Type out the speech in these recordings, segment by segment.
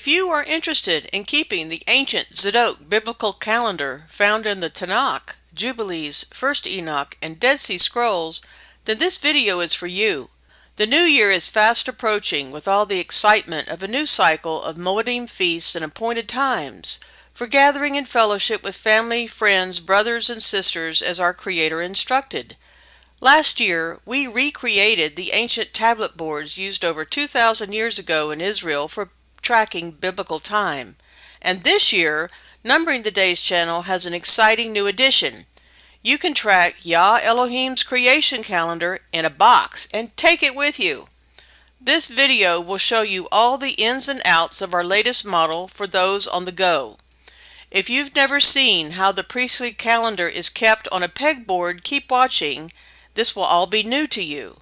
If you are interested in keeping the ancient Zadok biblical calendar found in the Tanakh, Jubilees, 1st Enoch, and Dead Sea Scrolls, then this video is for you. The new year is fast approaching with all the excitement of a new cycle of Moediym Feasts and appointed times for gathering in fellowship with family, friends, brothers, and sisters as our Creator instructed. Last year, we recreated the ancient tablet boards used over 2,000 years ago in Israel for tracking biblical time. And this year, Numbering the Days channel has an exciting new addition. You can track Yah Elohim's creation calendar in a box and take it with you. This video will show you all the ins and outs of our latest model for those on the go. If you've never seen how the priestly calendar is kept on a pegboard, keep watching. This will all be new to you.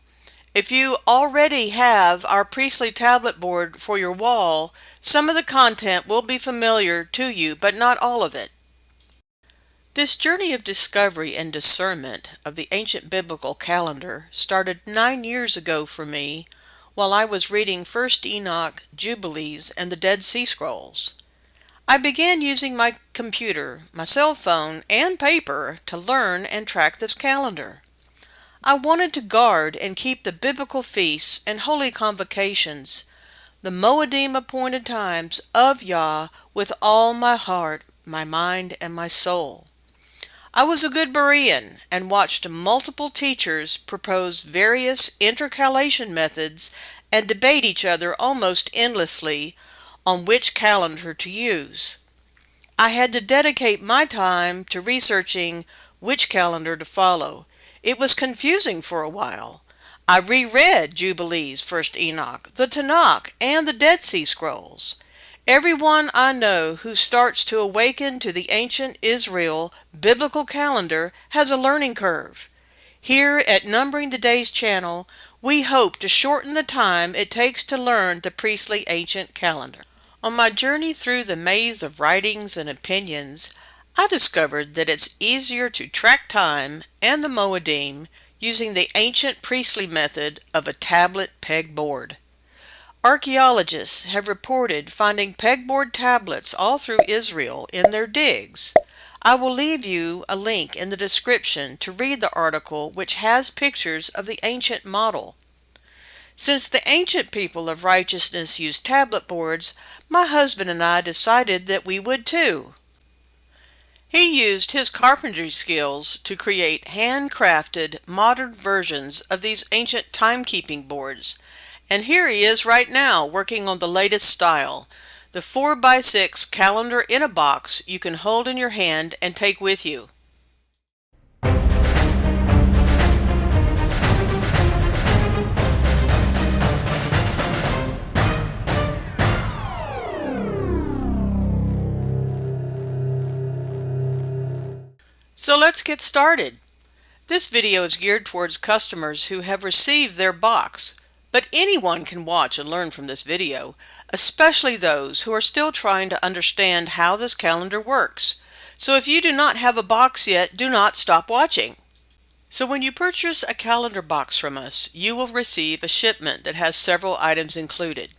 If you already have our priestly tablet board for your wall, some of the content will be familiar to you, but not all of it. This journey of discovery and discernment of the ancient biblical calendar started 9 years ago for me while I was reading 1st Enoch, Jubilees, and the Dead Sea Scrolls. I began using my computer, my cell phone, and paper to learn and track this calendar. I wanted to guard and keep the biblical feasts and holy convocations, the Moediym appointed times of Yah, with all my heart, my mind, and my soul. I was a good Berean and watched multiple teachers propose various intercalation methods and debate each other almost endlessly on which calendar to use. I had to dedicate my time to researching which calendar to follow. It was confusing for a while. I reread Jubilees, 1st Enoch, the Tanakh, and the Dead Sea Scrolls. Everyone I know who starts to awaken to the ancient Israel biblical calendar has a learning curve. Here at Numbering the Days channel, we hope to shorten the time it takes to learn the priestly ancient calendar. On my journey through the maze of writings and opinions, I discovered that it's easier to track time and the Moediym using the ancient priestly method of a tablet pegboard. Archaeologists have reported finding pegboard tablets all through Israel in their digs. I will leave you a link in the description to read the article, which has pictures of the ancient model. Since the ancient people of righteousness used tablet boards, my husband and I decided that we would too. He used his carpentry skills to create handcrafted modern versions of these ancient timekeeping boards, and here he is right now working on the latest style, the 4x6 calendar in a box you can hold in your hand and take with you. So let's get started. This video is geared towards customers who have received their box, but anyone can watch and learn from this video, especially those who are still trying to understand how this calendar works. So if you do not have a box yet, do not stop watching. So when you purchase a calendar box from us, you will receive a shipment that has several items included.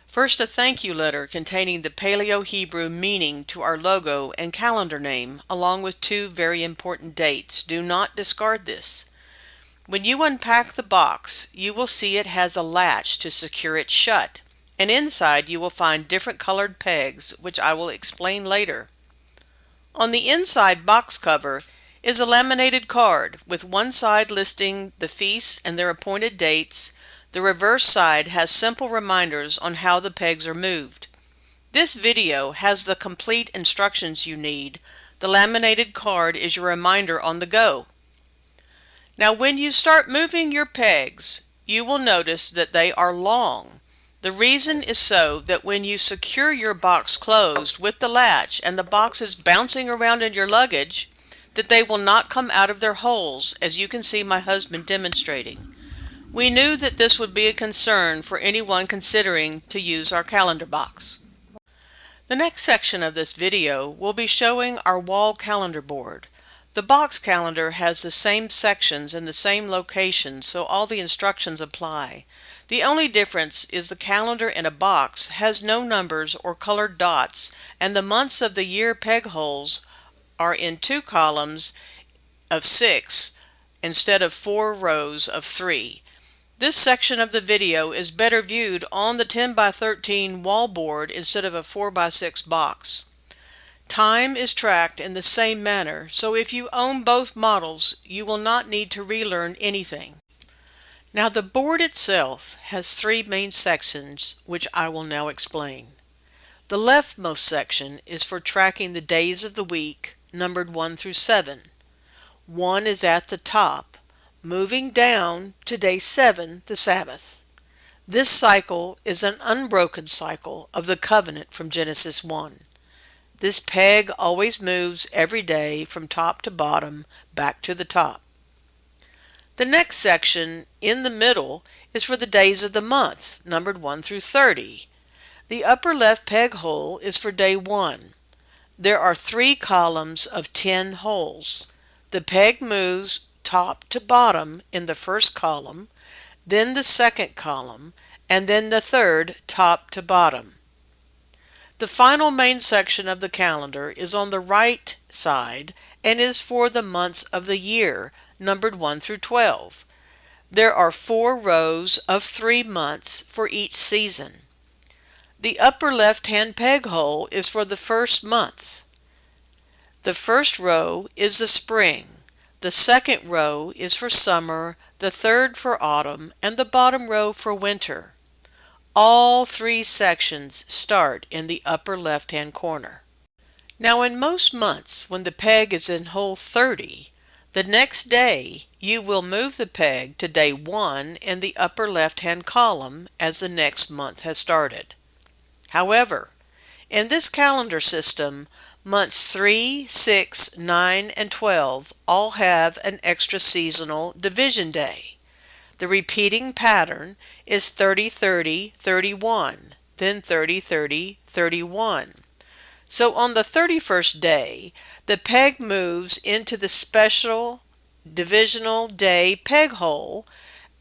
First, a thank you letter containing the Paleo-Hebrew meaning to our logo and calendar name, along with 2 very important dates. Do not discard this. When you unpack the box, you will see it has a latch to secure it shut, and inside you will find different colored pegs, which I will explain later. On the inside box cover is a laminated card with one side listing the feasts and their appointed dates. The reverse side has simple reminders on how the pegs are moved. This video has the complete instructions you need. The laminated card is your reminder on the go. Now when you start moving your pegs, you will notice that they are long. The reason is so that when you secure your box closed with the latch and the box is bouncing around in your luggage, that they will not come out of their holes, as you can see my husband demonstrating. We knew that this would be a concern for anyone considering to use our calendar box. The next section of this video will be showing our wall calendar board. The box calendar has the same sections and the same locations, so all the instructions apply. The only difference is the calendar in a box has no numbers or colored dots, and the months of the year peg holes are in 2 columns of 6 instead of 4 rows of 3. This section of the video is better viewed on the 10 by 13 wall board instead of a 4 by 6 box. Time is tracked in the same manner, so if you own both models, you will not need to relearn anything. Now the board itself has 3 main sections, which I will now explain. The leftmost section is for tracking the days of the week, numbered 1 through 7. 1 is at the top, moving down to day 7, the Sabbath. This cycle is an unbroken cycle of the covenant from Genesis 1. This peg always moves every day from top to bottom, back to the top. The next section, in the middle, is for the days of the month, numbered 1 through 30. The upper left peg hole is for day 1. There are 3 columns of 10 holes. The peg moves top to bottom in the first column, then the second column, and then the third top to bottom. The final main section of the calendar is on the right side and is for the months of the year, numbered 1 through 12. There are 4 rows of 3 months for each season. The upper left-hand peg hole is for the first month. The first row is the spring, the second row is for summer, the third for autumn, and the bottom row for winter. All 3 sections start in the upper left-hand corner. Now in most months, when the peg is in hole 30, the next day you will move the peg to day 1 in the upper left-hand column as the next month has started. However, in this calendar system, months 3, 6, 9, and 12 all have an extra seasonal division day. The repeating pattern is 30-30-31, then 30-30-31. So on the 31st day, the peg moves into the special divisional day peg hole,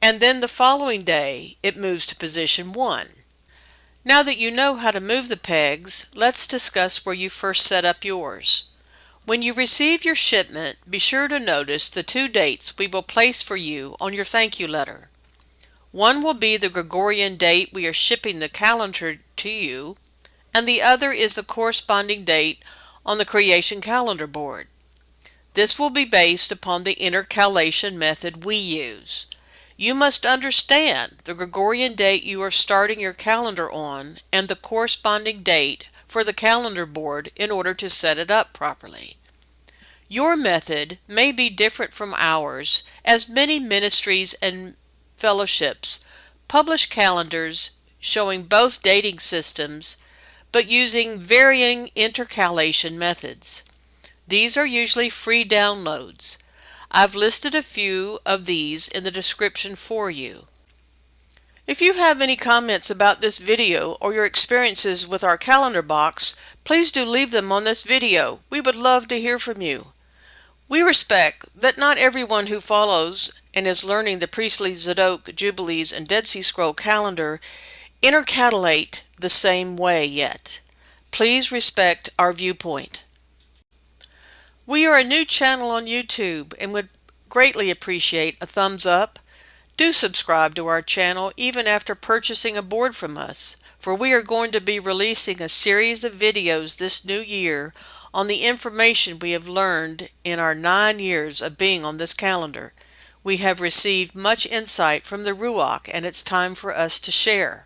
and then the following day it moves to position 1. Now that you know how to move the pegs, let's discuss where you first set up yours. When you receive your shipment, be sure to notice the 2 dates we will place for you on your thank you letter. One will be the Gregorian date we are shipping the calendar to you, and the other is the corresponding date on the creation calendar board. This will be based upon the intercalation method we use. You must understand the Gregorian date you are starting your calendar on and the corresponding date for the calendar board in order to set it up properly. Your method may be different from ours, as many ministries and fellowships publish calendars showing both dating systems but using varying intercalation methods. These are usually free downloads. I've listed a few of these in the description for you. If you have any comments about this video or your experiences with our calendar box, please do leave them on this video. We would love to hear from you. We respect that not everyone who follows and is learning the priestly Zadok, Jubilees, and Dead Sea Scroll calendar intercalate the same way yet. Please respect our viewpoint. We are a new channel on YouTube and would greatly appreciate a thumbs up. Do subscribe to our channel even after purchasing a board from us, for we are going to be releasing a series of videos this new year on the information we have learned in our 9 years of being on this calendar. We have received much insight from the Ruach, and it's time for us to share.